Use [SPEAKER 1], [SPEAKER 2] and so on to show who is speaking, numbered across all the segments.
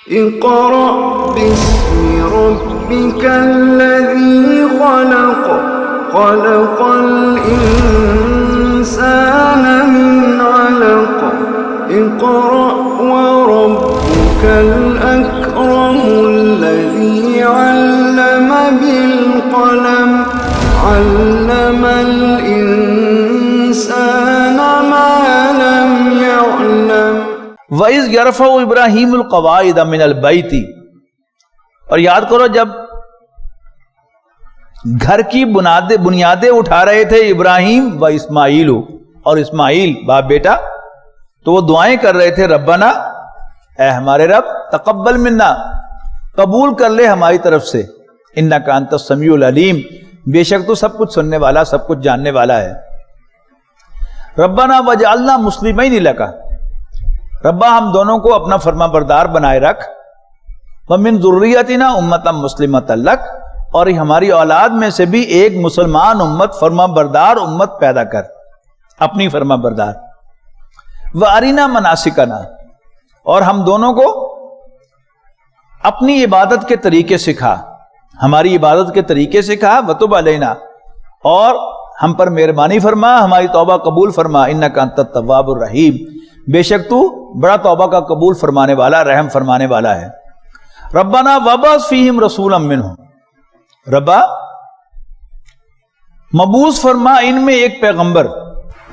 [SPEAKER 1] اقرأ باسم ربك الذي خلق خلق الإنسان من علق اقرأ وربك الأكرم الذي علم بالقلم علم الإنسان ما لم يعلم
[SPEAKER 2] وَإِذْ يَرْفَعُ إِبْرَاهِيمُ الْقَوَاعِدَ مِنَ الْبَيْتِ، اور یاد کرو جب گھر کی بنیادیں اٹھا رہے تھے ابراہیم و اسماعیل، اور اسماعیل باپ بیٹا، تو وہ دعائیں کر رہے تھے ربنا، اے ہمارے رب تقبل منا، قبول کر لے ہماری طرف سے، انک انت السمیع العلیم، بے شک تو سب کچھ سننے والا سب کچھ جاننے والا ہے۔ ربنا وجعلنا مسلمین لک، ربا ہم دونوں کو اپنا فرما بردار بنائے رکھ، ومن ذریتنا امتا مسلمتا لک، اور ہماری اولاد میں سے بھی ایک مسلمان امت فرما بردار امت پیدا کر، اپنی فرما بردار، وارنا مناسکنا، اور ہم دونوں کو اپنی عبادت کے طریقے سکھا، ہماری عبادت کے طریقے سکھا، وتب علینا، اور ہم پر مہربانی فرما، ہماری توبہ قبول فرما، انک انت التواب الرحیم، بے شک تو بڑا توبہ کا قبول فرمانے والا رحم فرمانے والا ہے۔ ربنا وابعث فیہم رسولا منہم، ربا مبعوث فرما ان میں ایک پیغمبر،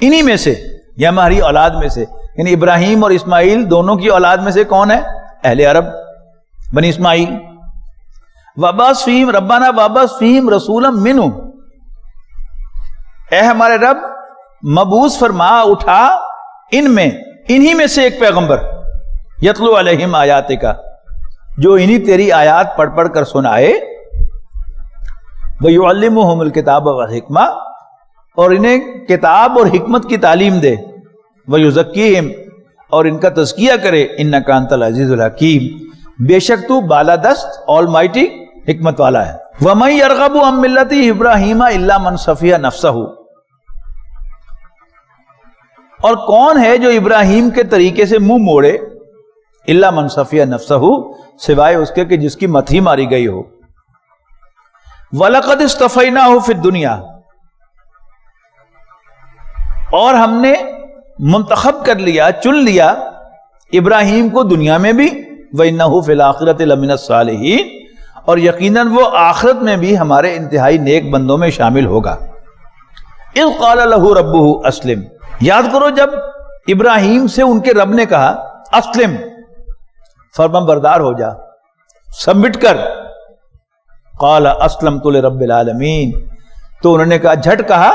[SPEAKER 2] انہی میں سے، یا ہماری اولاد میں سے، یعنی ابراہیم اور اسماعیل دونوں کی اولاد میں سے کون ہے؟ اہل عرب بنی اسماعیل۔ وابعث فیہم، ربنا وابعث فیہم رسولا منہم، اے ہمارے رب مبعوث فرما اٹھا ان میں، انہی میں سے ایک پیغمبر، یتلو علیہم آیاتک، جو انہی تیری آیات پڑھ پڑھ کر سنائے، وَيُعَلِّمُهُمُ الْكِتَابَ وَالْحِکْمَةَ، اور انہیں کتاب اور حکمت کی تعلیم دے، وَيُزَكِّيهِمْ، اور ان کا تزکیہ کرے، اِنَّكَ أَنْتَ الْعَزِيزُ الْحَكِيمُ، بے شک تو بالادست آل مائٹی حکمت والا ہے۔ وَمَنْ يَرْغَبُ عَنْ مِلَّةِ إِبْرَاهِيمَ إِلَّا مَنْ صَفِيَ نَفْسَهُ، اور کون ہے جو ابراہیم کے طریقے سے منہ موڑے، الا من صفی نفسہ، سوائے اس کے کہ جس کی متھی ماری گئی ہو۔ وَلَقَدْ اصْطَفَيْنَاهُ فِي الدُّنْيَا، اور ہم نے منتخب کر لیا، چن لیا ابراہیم کو دنیا میں بھی، وَإِنَّهُ فِي الْآخِرَةِ لَمِنَ الصَّالِحِينَ، اور یقیناً وہ آخرت میں بھی ہمارے انتہائی نیک بندوں میں شامل ہوگا۔ اِذْ قَالَ لَهُ رَبُّهُ أَسْلِمْ، یاد کرو جب ابراہیم سے ان کے رب نے کہا اسلم، فرمان بردار ہو جا، سبمٹ کر، قال اسلمت لرب العالمین، تو انہوں نے کہا، جھٹ کہا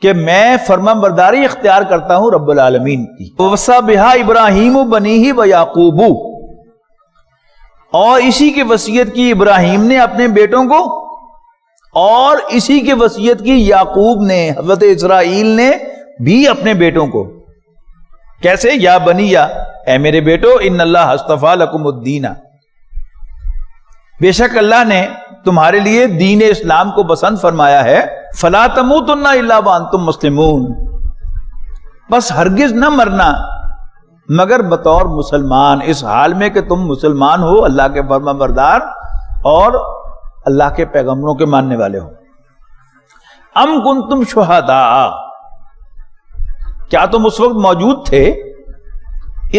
[SPEAKER 2] کہ میں فرمان برداری اختیار کرتا ہوں رب العالمین کی۔ وَوَصَّى بِهَا ابراہیم بنیہ ویعقوب، اور اسی کی وصیت کی ابراہیم نے اپنے بیٹوں کو، اور اسی کی وصیت کی یعقوب نے، حضرت اسرائیل نے بھی اپنے بیٹوں کو۔ کیسے؟ یا بنی، اے میرے بیٹو، ان اللہ اصطفیٰ لکم الدین، بے شک اللہ نے تمہارے لیے دین اسلام کو پسند فرمایا ہے، فلا تموتن الا وانتم مسلمون، بس ہرگز نہ مرنا مگر بطور مسلمان، اس حال میں کہ تم مسلمان ہو، اللہ کے فرما بردار اور اللہ کے پیغمبروں کے ماننے والے ہو۔ ام کنتم شہداء، کیا تم اس وقت موجود تھے،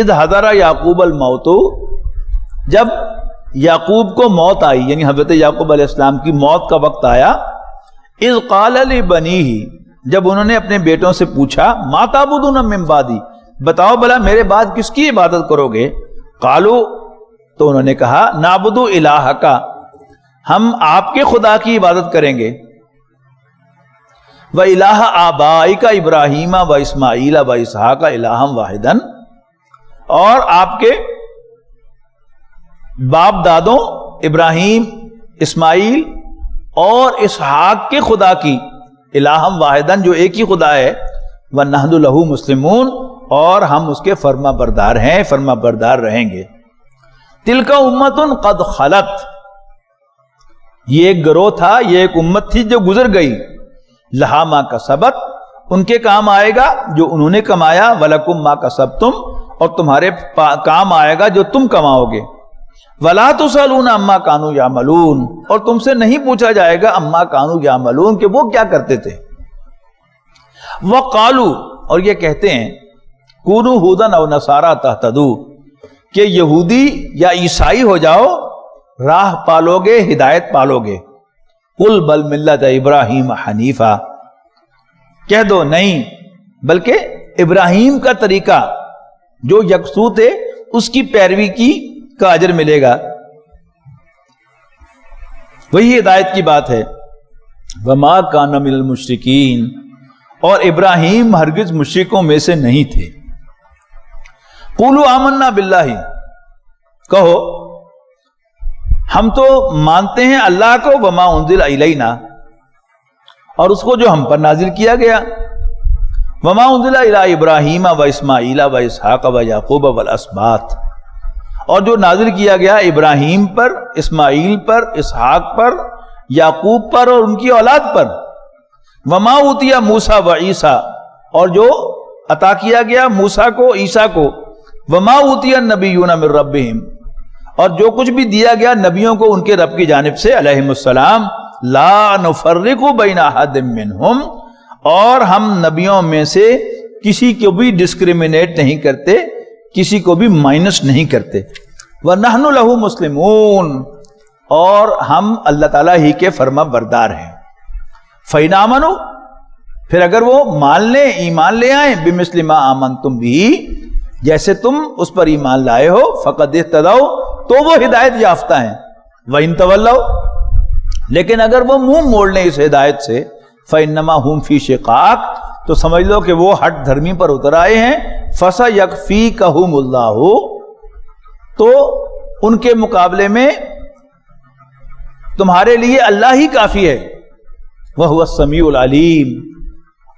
[SPEAKER 2] اذ حضر یعقوب الموت، جب یعقوب کو موت آئی، یعنی حضرت یعقوب علیہ السلام کی موت کا وقت آیا، اذ قال لبنیہ، جب انہوں نے اپنے بیٹوں سے پوچھا، ما تعبدون من بعدی، بتاؤ بھلا میرے بعد کس کی عبادت کرو گے؟ قالوا، تو انہوں نے کہا، نعبد الہک، ہم آپ کے خدا کی عبادت کریں گے، وَإِلَٰهَ آبَائِكَ إِبْرَاهِيمَ وَإِسْمَاعِيلَ وَإِسْحَاقَ إِلَٰهًا وَاحِدًا، اور آپ کے باپ دادوں ابراہیم، اسماعیل اور اسحاق کے خدا کی، الہم واحدن، جو ایک ہی خدا ہے، وَنَحْنُ لَهُ مُسْلِمُونَ، اور ہم اس کے فرما بردار ہیں، فرما بردار رہیں گے۔ تِلْكَ أُمَّةٌ قَدْ خَلَتْ، یہ ایک گروہ تھا، یہ ایک امت تھی جو گزر گئی، لہا ما کسبت، ان کے کام آئے گا جو انہوں نے کمایا، وَلَكُمْ مَا كَسَبْتُمْ، اور تمہارے کام آئے گا جو تم کماؤ گے۔ وَلَا تُسْأَلُونَ عَمَّا كَانُوا يَعْمَلُونَ، اور تم سے نہیں پوچھا جائے گا عَمَّا كَانُوا يَعْمَلُونَ کہ وہ کیا کرتے تھے. وَقَالُوا، اور یہ کہتے ہیں كُونُوا هُودًا أَوْ نَصَارَىٰ تَهْتَدُوا کہ یہودی یا عیسائی ہو جاؤ راہ پالو گے، ہدایت پالو گے. قُلْ بَلْ مِلَّةَ إِبْرَاهِيمَ حَنِيفًا، کہہ دو نہیں بلکہ ابراہیم کا طریقہ جو یکسو تھے اس کی پیروی کا اجر ملے گا. وہی ہدایت کی بات ہے. وَمَا كَانَ مِنَ الْمُشْرِكِينَ، اور ابراہیم ہرگز مشرکوں میں سے نہیں تھے. قُولُوا آمَنَّا بِاللَّهِ، کہو ہم تو مانتے ہیں اللہ کو، وَمَا أُنزِلَ إِلَيْنَا، اور اس کو جو ہم پر نازل کیا گیا. وَمَا أُنزِلَ إِلَىٰ إِبْرَاهِيمَ وَإِسْمَاعِيلَ وَإِسْحَاقَ وَيَعْقُوبَ وَالْأَسْبَاطِ، اور جو نازل کیا گیا ابراہیم پر، اسماعیل پر، اسحاق پر، یعقوب پر اور ان کی اولاد پر. وَمَا أُوتِيَ مُوسَىٰ وَعِیسَىٰ، اور جو عطا کیا گیا موسیٰ کو، عیسیٰ کو. وَمَا أُوتِيَ النَّبِيُّونَ مِن رَبِّهِمْ، اور جو کچھ بھی دیا گیا نبیوں کو ان کے رب کی جانب سے علیہم السلام. لَا نُفَرِّقُ بَيْنَ أَحَدٍ مِّنْهُمْ، اور ہم نبیوں میں سے کسی کو بھی ڈسکریمنیٹ نہیں کرتے، کسی کو بھی مائنس نہیں کرتے. وَنَحْنُ لَهُ مُسْلِمُونَ، اور ہم اللہ تعالیٰ ہی کے فرما بردار ہیں. فَإِنْ آمَنُوا، پھر اگر وہ مان لیں، ایمان لے آئیں، بِمِثْلِ مَا آمَنْتُمْ بِهِ، جیسے تم اس پر ایمان لائے ہو، فَقَدِ اهْتَدَوْا، تو وہ ہدایت یافتہ ہیں. وَإِنْ تَوَلَّوْا، لیکن اگر وہ منہ موڑ لیں اس ہدایت سے، فَإِنَّمَا هُمْ فِي شِقَاقٍ، تو سمجھ لو کہ وہ ہٹ دھرمی پر اتر آئے ہیں. فَسَيَكْفِيكَهُمُ اللَّهُ، تو ان کے مقابلے میں تمہارے لیے اللہ ہی کافی ہے. وَهُوَ السَّمِيعُ الْعَلِيمُ،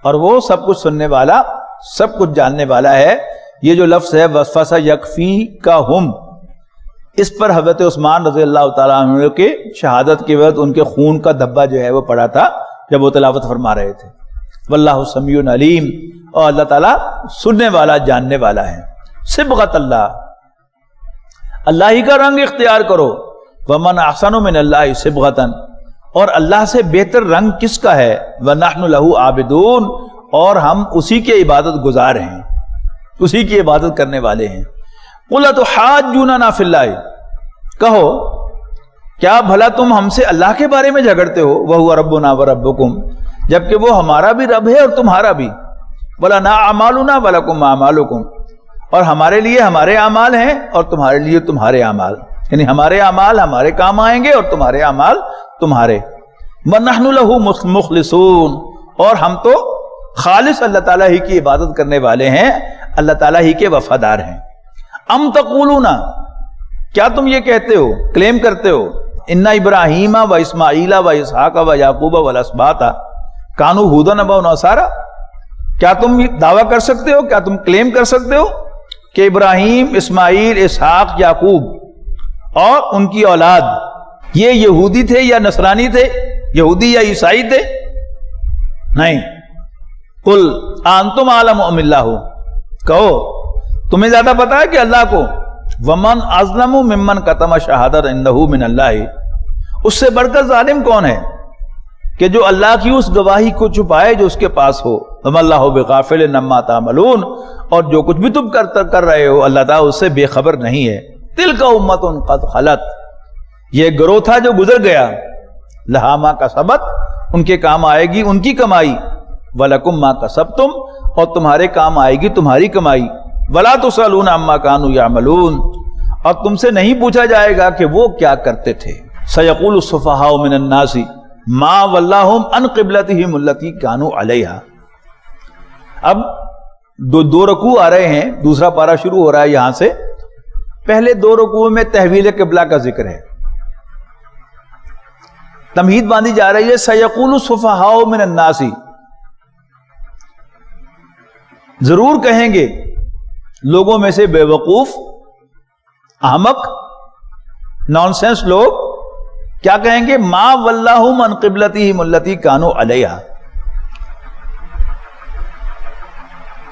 [SPEAKER 2] اور وہ سب کچھ سننے والا، سب کچھ جاننے والا ہے. یہ جو لفظ ہے فَسَيَكْفِيكَهُمْ، اس پر حضرت عثمان رضی اللہ تعالیٰ عنہ کے شہادت کے وقت ان کے خون کا دھبا جو ہے وہ پڑا تھا جب وہ تلاوت فرما رہے تھے. واللہ سمیع علیم، اور اللہ تعالیٰ سننے والا، جاننے والا ہے. صبغۃ اللہ، اللہ ہی کا رنگ اختیار کرو. ومن احسن من اللہ صبغۃ، اور اللہ سے بہتر رنگ کس کا ہے. ونحن له عابدون، اور ہم اسی کے عبادت گزار ہیں، اسی کی عبادت کرنے والے ہیں. قل اتحاجوننا فی اللہ، کہو کیا بھلا تم ہم سے اللہ کے بارے میں جھگڑتے ہو. وہو ربنا وربکم، جبکہ وہ ہمارا بھی رب ہے اور تمہارا بھی. وَلَنَا أَعْمَالُنَا وَلَكُمْ أَعْمَالُكُمْ، اور ہمارے لیے ہمارے اعمال ہیں اور تمہارے لیے تمہارے اعمال، یعنی ہمارے اعمال ہمارے کام آئیں گے اور تمہارے اعمال تمہارے. وَنَحْنُ لَهُ مُخْلِصُونَ، اور ہم تو خالص اللہ تعالیٰ ہی کی عبادت کرنے والے ہیں، اللہ تعالیٰ ہی کے وفادار ہیں. ام تقولون، کیا تم یہ کہتے ہو، کلیم کرتے ہو، ان ابراہیم و اسماعیل و اسحاق و یعقوب والاسباط کانوا ھودا و نصارا، کیا تم دعویٰ کر سکتے ہو، کیا تم کلیم کر سکتے ہو کہ ابراہیم، اسماعیل، اسحاق، یعقوب اور ان کی اولاد یہ یہودی تھے یا نصرانی تھے، یہودی یا عیسائی تھے؟ نہیں. قل انتم اعلم ام اللہ، کہو تمہیں زیادہ پتا ہے کہ اللہ کو. ومن اظلم ممن کتم شہادۃ عنده من اللہ، اس سے بڑھ کر ظالم کون ہے کہ جو اللہ کی اس گواہی کو چھپائے جو اس کے پاس ہو. وما اللہ بغافل عما تعملون، اور جو کچھ بھی تم کر رہے ہو اللہ تعالیٰ اس سے بے خبر نہیں ہے. تلک امۃ قد خلت، یہ گروہ تھا جو گزر گیا. لہا ما کسبت، ان کے کام آئے گی ان کی کمائی. ولکم ما کسبتم، اور تمہارے کام آئے گی تمہاری کمائی. ولا تسألون عما كانوا يعملون، اور تم سے نہیں پوچھا جائے گا کہ وہ کیا کرتے تھے. سيقول السفهاء من الناس ما ولاهم عن قبلتهم التي كانوا عليها. اب دو رکوع آ رہے ہیں، دوسرا پارہ شروع ہو رہا ہے یہاں سے. پہلے دو رکوع میں تحویل قبلہ کا ذکر ہے، تمہید باندھی جا رہی ہے. سيقول السفهاء من الناس، ضرور کہیں گے لوگوں میں سے بے وقوف، احمق، نان سینس لوگ کیا کہیں گے؟ ما ولاہم عن قبلتہم التی کانوا علیہا،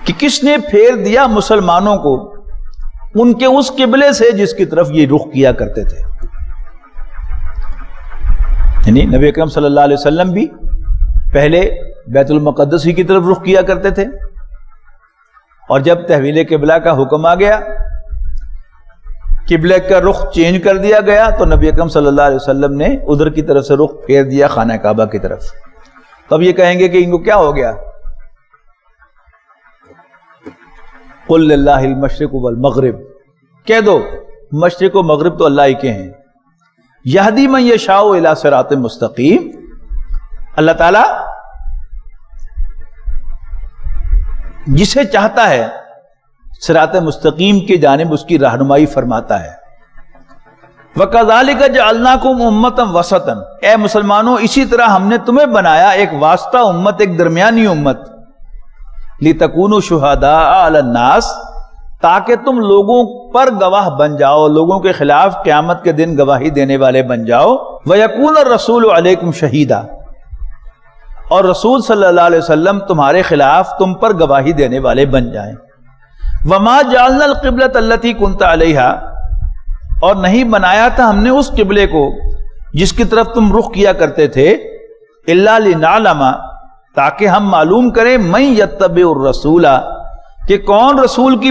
[SPEAKER 2] کہ کس نے پھیر دیا مسلمانوں کو ان کے اس قبلے سے جس کی طرف یہ رخ کیا کرتے تھے. یعنی نبی اکرم صلی اللہ علیہ وسلم بھی پہلے بیت المقدس ہی کی طرف رخ کیا کرتے تھے، اور جب تحویل قبلہ کا حکم آ گیا، قبلے کا رخ چینج کر دیا گیا، تو نبی اکرم صلی اللہ علیہ وسلم نے ادھر کی طرف سے رخ پھیر دیا خانہ کعبہ کی طرف. تب یہ کہیں گے کہ ان کو کیا ہو گیا؟ قل للہ المشرق والمغرب، کہہ دو مشرق و مغرب تو اللہ ہی کے ہیں. یہدی من یشاء الی صراط مستقیم، اللہ تعالی جسے چاہتا ہے صراط مستقیم کی جانب اس کی رہنمائی فرماتا ہے. وَكَذَلِكَ جَعَلْنَاكُمْ أُمَّةً وَسَطًا، اے مسلمانوں اسی طرح ہم نے تمہیں بنایا ایک واسطہ امت، ایک درمیانی امت. لِتَكُونُوا شُهَدَاءَ عَلَى النَّاسِ، تاکہ تم لوگوں پر گواہ بن جاؤ، لوگوں کے خلاف قیامت کے دن گواہی دینے والے بن جاؤ. وَيَكُونَ الرَّسُولُ عَلَيْكُمْ شَهِيدًا، اور رسول صلی اللہ علیہ وسلم تمہارے خلاف تم پر گواہی دینے والے بن جائیں. وَمَا جَعَلْنَا الْقِبْلَةَ الَّتِي كُنْتَ عَلَيْهَا، اور نہیں بنایا تھا ہم نے اس قبلے کو جس کی طرف تم رخ کیا کرتے تھے، إِلَّا لِنَعْلَمَ، تاکہ ہم معلوم کریں، مَن يَتَّبِعُ الرَّسُولَ، کہ کون رسول کی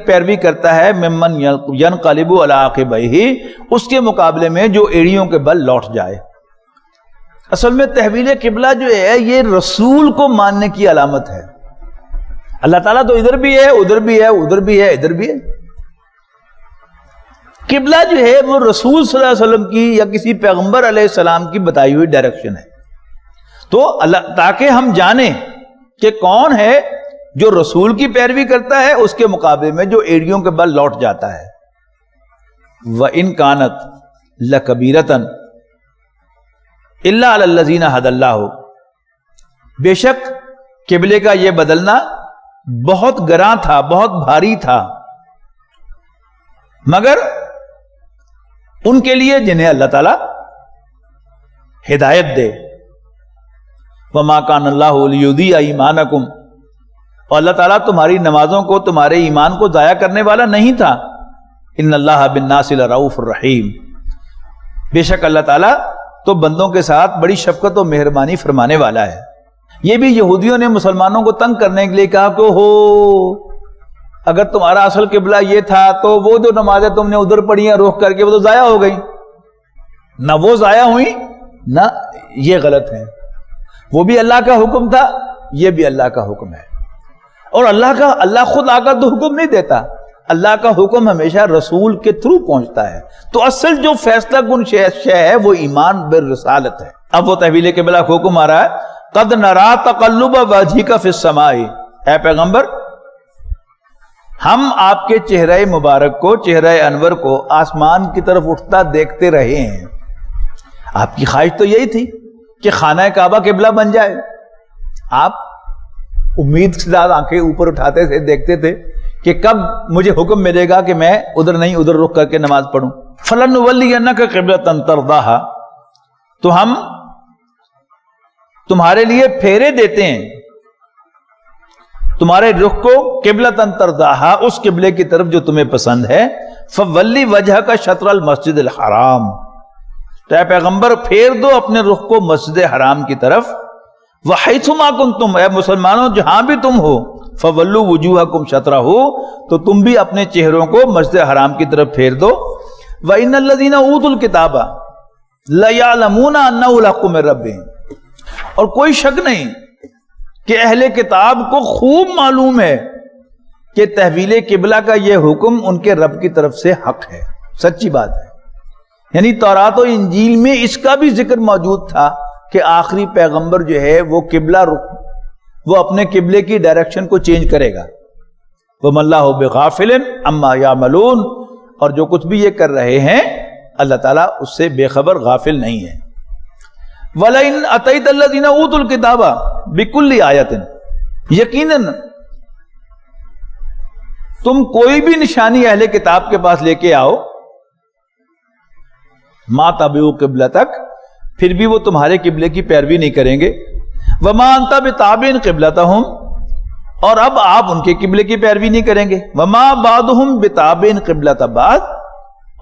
[SPEAKER 2] پیروی کرتا ہے، ممن ينقلب علی عقبیہ، اس کے مقابلے میں جو ایڑیوں کے بل لوٹ جائے. اصل میں تحویل قبلہ جو ہے یہ رسول کو ماننے کی علامت ہے. اللہ تعالیٰ تو ادھر بھی ہے، ادھر بھی ہے، ادھر بھی ہے، ادھر بھی ہے. قبلہ جو ہے وہ رسول صلی اللہ علیہ وسلم کی یا کسی پیغمبر علیہ السلام کی بتائی ہوئی ڈائریکشن ہے. تو اللہ تاکہ ہم جانیں کہ کون ہے جو رسول کی پیروی کرتا ہے، اس کے مقابلے میں جو ایڑیوں کے بل لوٹ جاتا ہے. وَإِن كَانَتْ لَكَبِيرَةً إِلَّا عَلَى الَّذِينَ هَدَى اللَّهُ، بے شک قبلے کا یہ بدلنا بہت گراں تھا، بہت بھاری تھا، مگر ان کے لیے جنہیں اللہ تعالی ہدایت دے. وَمَا كَانَ اللَّهُ لِيُضِيعَ إِيمَانَكُمْ، اور اللہ تعالیٰ تمہاری نمازوں کو، تمہارے ایمان کو ضائع کرنے والا نہیں تھا. ان اللہ بالناس لرؤوف الرحیم، بے شک اللہ تعالیٰ تو بندوں کے ساتھ بڑی شفقت و مہربانی فرمانے والا ہے. یہ بھی یہودیوں نے مسلمانوں کو تنگ کرنے کے لیے کہا کہ ہو اگر تمہارا اصل قبلہ یہ تھا تو وہ جو نمازیں تم نے ادھر پڑھی ہیں رخ کر کے وہ تو ضائع ہو گئی. نہ وہ ضائع ہوئی نہ یہ غلط ہیں. وہ بھی اللہ کا حکم تھا، یہ بھی اللہ کا حکم ہے. اور اللہ خود آ کر تو حکم نہیں دیتا، اللہ کا حکم ہمیشہ رسول کے تھرو پہنچتا ہے. تو اصل جو فیصلہ کن شے ہے وہ ایمان بالرسالت ہے. اب وہ تحویل قبلہ کا حکم آ رہا ہے. قد نرا تقلب وجهك في السماء، اے پیغمبر ہم آپ کے چہرہ مبارک کو، چہرہ انور کو آسمان کی طرف اٹھتا دیکھتے رہے ہیں. آپ کی خواہش تو یہی تھی کہ خانہ کعبہ قبلہ بن جائے. آپ امید کے ساتھ آنکھیں اوپر اٹھاتے تھے، دیکھتے تھے کہ کب مجھے حکم ملے گا کہ میں ادھر نہیں ادھر رخ کر کے نماز پڑھوں. فَلَنُوَلِّيَنَّكَ قِبْلَةً تَرْضَاهَا، تو ہم تمہارے لیے پھیرے دیتے ہیں تمہارے رخ کو قبلۃ ترضاها، اس قبلے کی طرف جو تمہیں پسند ہے. فَوَلِّ وَجْهَكَ شَطْرَ الْمَسْجِدِ الْحَرَامِ، تو اے پیغمبر پھیر دو اپنے رخ کو مسجد حرام کی طرف. وَحَيْثُمَا كُنْتُمْ، اے مسلمانوں جہاں بھی تم ہو. فَوَلُّوا وُجُوهَكُمْ شَطْرَهُ، تو تم بھی اپنے چہروں کو مسجد حرام کی طرف پھیر دو. وَإِنَّ الَّذِينَ أُوتُوا الْكِتَابَ لَيَعْلَمُونَ أَنَّهُ الْحَقُّ مِن رَّبِّهِمْ، اور کوئی شک نہیں کہ اہل کتاب کو خوب معلوم ہے کہ تحویل قبلہ کا یہ حکم ان کے رب کی طرف سے حق ہے، سچی بات ہے. یعنی تورات و انجیل میں اس کا بھی ذکر موجود تھا کہ آخری پیغمبر جو ہے وہ قبلہ وہ اپنے قبلے کی ڈائریکشن کو چینج کرے گا. وَمَا اللَّهُ بِغَافِلٍ عَمَّا يَعْمَلُونَ، اور جو کچھ بھی یہ کر رہے ہیں اللہ تعالیٰ اس سے بے خبر غافل نہیں ہے. وَلَئِنْ أَتَيْتَ الَّذِينَ أُوتُوا الْكِتَابَ بِكُلِّ آیَةٍ، یقیناً تم کوئی بھی نشانی اہل کتاب کے پاس لے کے آؤ، مَا تَبِعُوا قِبْلَتَكَ، پھر بھی وہ تمہارے قبلے کی پیروی نہیں کریں گے. وَمَا أَنْتَ بِتَابِعٍ قِبْلَتَهُمْ، اور اب آپ ان کے قبلے کی پیروی نہیں کریں گے. وما بعضهم بتابع قبلۃ بعض،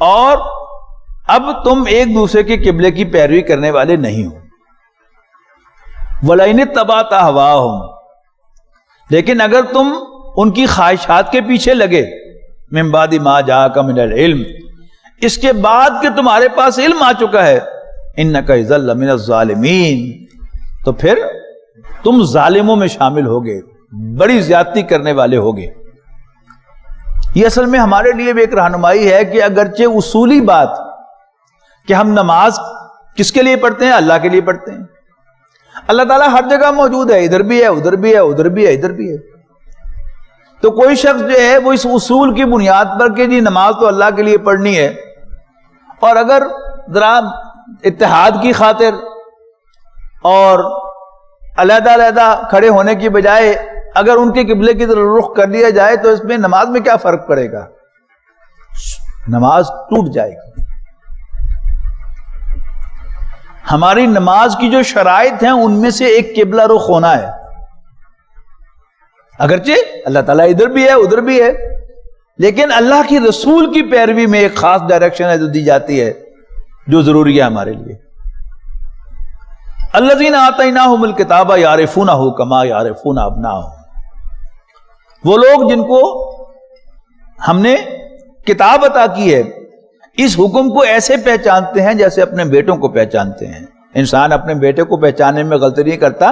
[SPEAKER 2] اور اب تم ایک دوسرے کے قبلے کی پیروی کرنے والے نہیں ہو. وَلَئِنِ اتَّبَعْتَ أَهْوَاءَهُمْ، لیکن اگر تم ان کی خواہشات کے پیچھے لگے، مِن بَعْدِ مَا جَاءَكَ مِنَ الْعِلْمِ، اس کے بعد کہ تمہارے پاس علم آ چکا ہے، إِنَّكَ إِذًا لَّمِنَ الظَّالِمِينَ، تو پھر تم ظالموں میں شامل ہوگے، بڑی زیادتی کرنے والے ہوگے. یہ اصل میں ہمارے لیے بھی ایک رہنمائی ہے کہ اگرچہ اصولی بات کہ ہم نماز کس کے لیے پڑھتے ہیں؟ اللہ کے لیے پڑھتے ہیں. اللہ تعالیٰ ہر جگہ موجود ہے، ادھر بھی ہے، ادھر بھی ہے، ادھر بھی ہے، ادھر بھی ہے. تو کوئی شخص جو ہے وہ اس اصول کی بنیاد پر کہ جی نماز تو اللہ کے لیے پڑھنی ہے، اور اگر ذرا اتحاد کی خاطر اور علیحدہ علیحدہ کھڑے ہونے کی بجائے اگر ان کے قبلے کی طرف رخ کر لیا جائے تو اس میں نماز میں کیا فرق پڑے گا؟ نماز ٹوٹ جائے گی. ہماری نماز کی جو شرائط ہیں ان میں سے ایک قبلہ رخ ہونا ہے. اگرچہ اللہ تعالیٰ ادھر بھی ہے ادھر بھی ہے، لیکن اللہ کی رسول کی پیروی میں ایک خاص ڈائریکشن ہے جو دی جاتی ہے، جو ضروری ہے ہمارے لیے. الذین آتیناہم الکتاب یعرفونہ کما یعرفون ابناءہم، وہ لوگ جن کو ہم نے کتاب عطا کی ہے اس حکم کو ایسے پہچانتے ہیں جیسے اپنے بیٹوں کو پہچانتے ہیں. انسان اپنے بیٹے کو پہچاننے میں غلطی نہیں کرتا،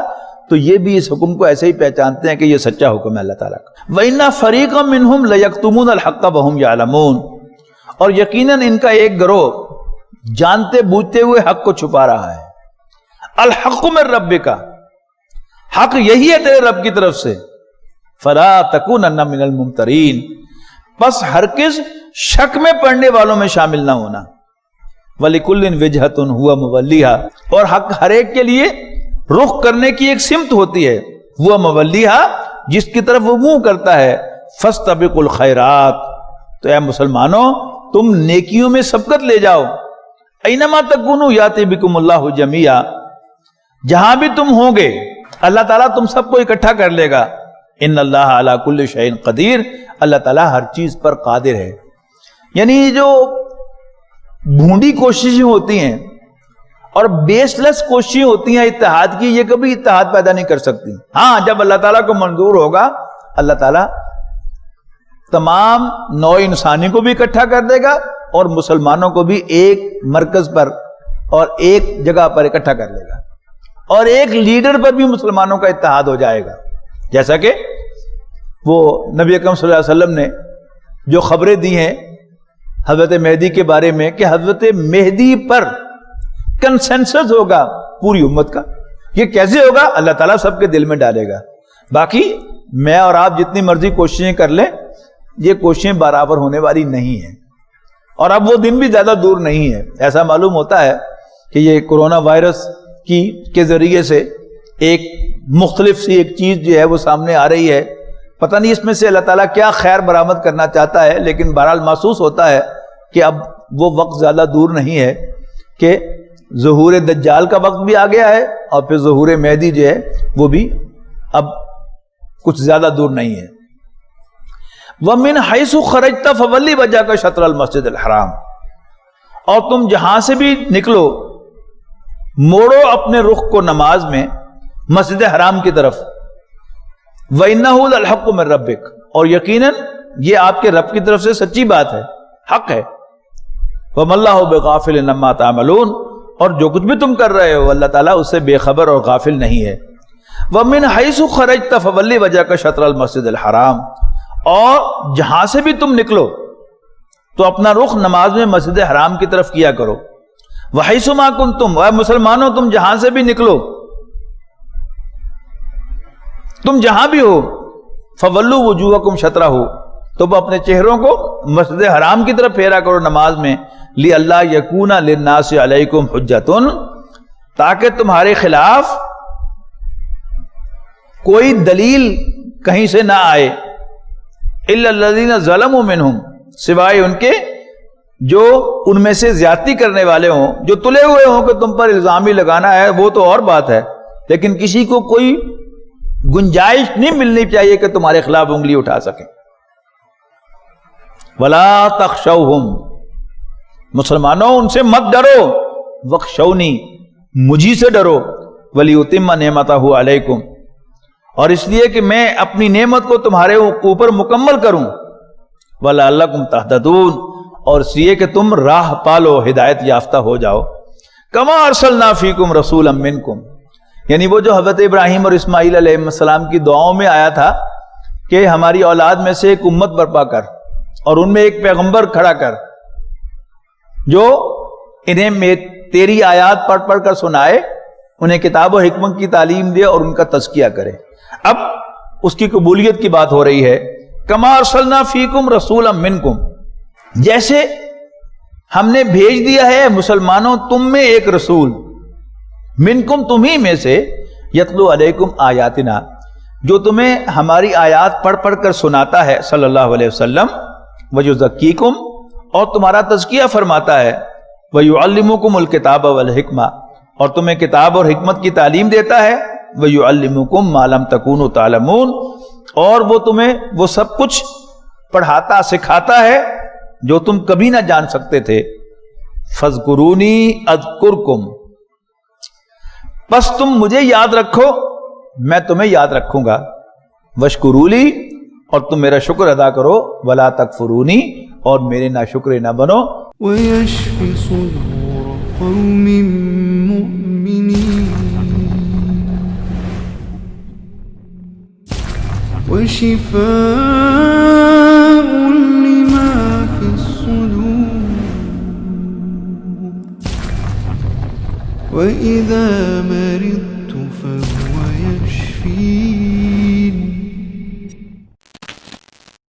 [SPEAKER 2] تو یہ بھی اس حکم کو ایسے ہی پہچانتے ہیں کہ یہ سچا حکم ہے اللہ تعالیٰ کا. وَإِنَّ فَرِيقًا مِّنْهُمْ لَيَكْتُمُونَ الْحَقَّ وَهُمْ يَعْلَمُونَ، اور یقیناً ان کا ایک گروہ جانتے بوجھتے ہوئے حق کو چھپا رہا ہے. الحق من ربک، حق یہی ہے تیرے رب کی طرف سے. فَلَا تَكُونَنَّ مِنَ الْمُمْتَرِينَ، بس ہرگز شک میں پڑنے والوں میں شامل نہ ہونا. وَلِكُلٍّ وِجْهَةٌ هُوَ مُوَلِّيهَا، اور حق ہر ایک کے لیے رخ کرنے کی ایک سمت ہوتی ہے، وہ مُوَلِّيهَا، جس کی طرف وہ منہ کرتا ہے. فَاسْتَبِقُوا الْخَيْرَاتِ، تو اے مسلمانوں تم نیکیوں میں سبقت لے جاؤ. اَيْنَمَا تَكُونُوا يَأْتِ بِكُمُ اللَّهُ جَمِيعًا، جہاں بھی تم ہوں گے اللہ تعالیٰ تم سب کو اکٹھا کر لے گا. ان اللہ علی کل شیء قدیر، اللہ تعالیٰ ہر چیز پر قادر ہے. یعنی جو بھونڈی کوششیں ہوتی ہیں اور بیس لیس کوششیں ہوتی ہیں اتحاد کی، یہ کبھی اتحاد پیدا نہیں کر سکتی. ہاں جب اللہ تعالیٰ کو منظور ہوگا اللہ تعالیٰ تمام نوع انسانی کو بھی اکٹھا کر دے گا اور مسلمانوں کو بھی ایک مرکز پر اور ایک جگہ پر اکٹھا کر لے گا، اور ایک لیڈر پر بھی مسلمانوں کا اتحاد ہو جائے گا. جیسا کہ وہ نبی اکرم صلی اللہ علیہ وسلم نے جو خبریں دی ہیں حضرت مہدی کے بارے میں کہ حضرت مہدی پر کنسنسس ہوگا پوری امت کا. یہ کیسے ہوگا؟ اللہ تعالیٰ سب کے دل میں ڈالے گا. باقی میں اور آپ جتنی مرضی کوششیں کر لیں یہ کوششیں برابر ہونے والی نہیں ہیں، اور اب وہ دن بھی زیادہ دور نہیں ہے. ایسا معلوم ہوتا ہے کہ یہ کورونا وائرس کے ذریعے سے ایک مختلف سی ایک چیز جو ہے وہ سامنے آ رہی ہے. پتہ نہیں اس میں سے اللہ تعالیٰ کیا خیر برآمد کرنا چاہتا ہے، لیکن بہرحال محسوس ہوتا ہے کہ اب وہ وقت زیادہ دور نہیں ہے کہ ظہور دجال کا وقت بھی آ گیا ہے، اور پھر ظہور مہدی جو ہے وہ بھی اب کچھ زیادہ دور نہیں ہے. وَمِنْ حَيْثُ خَرَجْتَ فَوَلِّ وَجْهَكَ شَطْرَ الْمَسْجِدِ الْحَرَامِ، اور تم جہاں سے بھی نکلو موڑو اپنے رخ کو نماز میں مسجد حرام کی طرف. وَإِنَّهُ لَلْحَقُّ مِن رَبِّكَ، اور یقیناً یہ آپ کے رب کی طرف سے سچی بات ہے، حق ہے. وَمَا اللَّهُ بِغَافِلٍ عَمَّا تَعْمَلُونَ، اور جو کچھ بھی تم کر رہے ہو اللہ تعالیٰ اس سے بے خبر اور غافل نہیں ہے. وَمِنْ حَيْثُ خَرَجْتَ فَوَلِّ وَجْهَكَ شَطْرَ الْمَسْجِدِ الْحَرَامِ، اور جہاں سے بھی تم نکلو تو اپنا رخ نماز میں مسجد حرام کی طرف کیا کرو. وَحَيْثُ مَا كُنْتُمْ، اے مسلمانوں تم جہاں سے بھی نکلو، تم جہاں بھی ہو، فَوَلُّوا وُجُوهَكُمْ شَطْرَهُ، تو اپنے چہروں کو مسجد حرام کی طرف پھیرا کرو نماز میں. لِأَلَّا يَكُونَ لِلنَّاسِ عَلَيْكُمْ حُجَّةٌ، تاکہ تمہارے خلاف کوئی دلیل کہیں سے نہ آئے. إِلَّا الَّذِينَ ظَلَمُوا مِنْهُمْ، سوائے ان کے جو ان میں سے زیادتی کرنے والے ہوں، جو تلے ہوئے ہوں کہ تم پر الزام ہی لگانا ہے وہ تو اور بات ہے، لیکن کسی کو کوئی گنجائش نہیں ملنی چاہیے کہ تمہارے خلاف انگلی اٹھا سکیں. ولا تخشوہم، مسلمانوں ان سے مت ڈرو، وخشونی، مجھی سے ڈرو، ولیتم نعمتہ علیکم، اور اس لیے کہ میں اپنی نعمت کو تمہارے اوپر مکمل کروں، ولعلکم تہتدون، اور اس لیے کہ تم راہ پالو، ہدایت یافتہ ہو جاؤ. کما ارسلنا فیکم رسولا منکم، یعنی وہ جو حضرت ابراہیم اور اسماعیل علیہ السلام کی دعاؤں میں آیا تھا کہ ہماری اولاد میں سے ایک امت برپا کر اور ان میں ایک پیغمبر کھڑا کر جو انہیں تیری آیات پڑھ پڑھ کر سنائے، انہیں کتاب و حکمت کی تعلیم دے اور ان کا تزکیہ کرے. اب اس کی قبولیت کی بات ہو رہی ہے. کما ارسلنا فیکم رسولا منکم، جیسے ہم نے بھیج دیا ہے مسلمانوں تم میں ایک رسول، منکم تمہیں میں سے، یتلو علیکم آیاتنا، جو تمہیں ہماری آیات پڑھ پڑھ کر سناتا ہے صلی اللہ علیہ وسلم، ویزکیکم، اور تمہارا تزکیہ فرماتا ہے، ویعلمکم الکتاب والحکمہ، اور تمہیں کتاب اور حکمت کی تعلیم دیتا ہے، ویعلمکم ما لم تکونوا تعلمون، اور وہ تمہیں وہ سب کچھ پڑھاتا سکھاتا ہے جو تم کبھی نہ جان سکتے تھے. فاذکرونی اذکرکم، بس تم مجھے یاد رکھو میں تمہیں یاد رکھوں گا. وشکرولی، اور تم میرا شکر ادا کرو. ولا تکفرونی، اور میرے ناشکرے نہ بنو.
[SPEAKER 1] ويشفي صدور قوم مؤمنين وشفاء لما في الصدور وإذا مرضت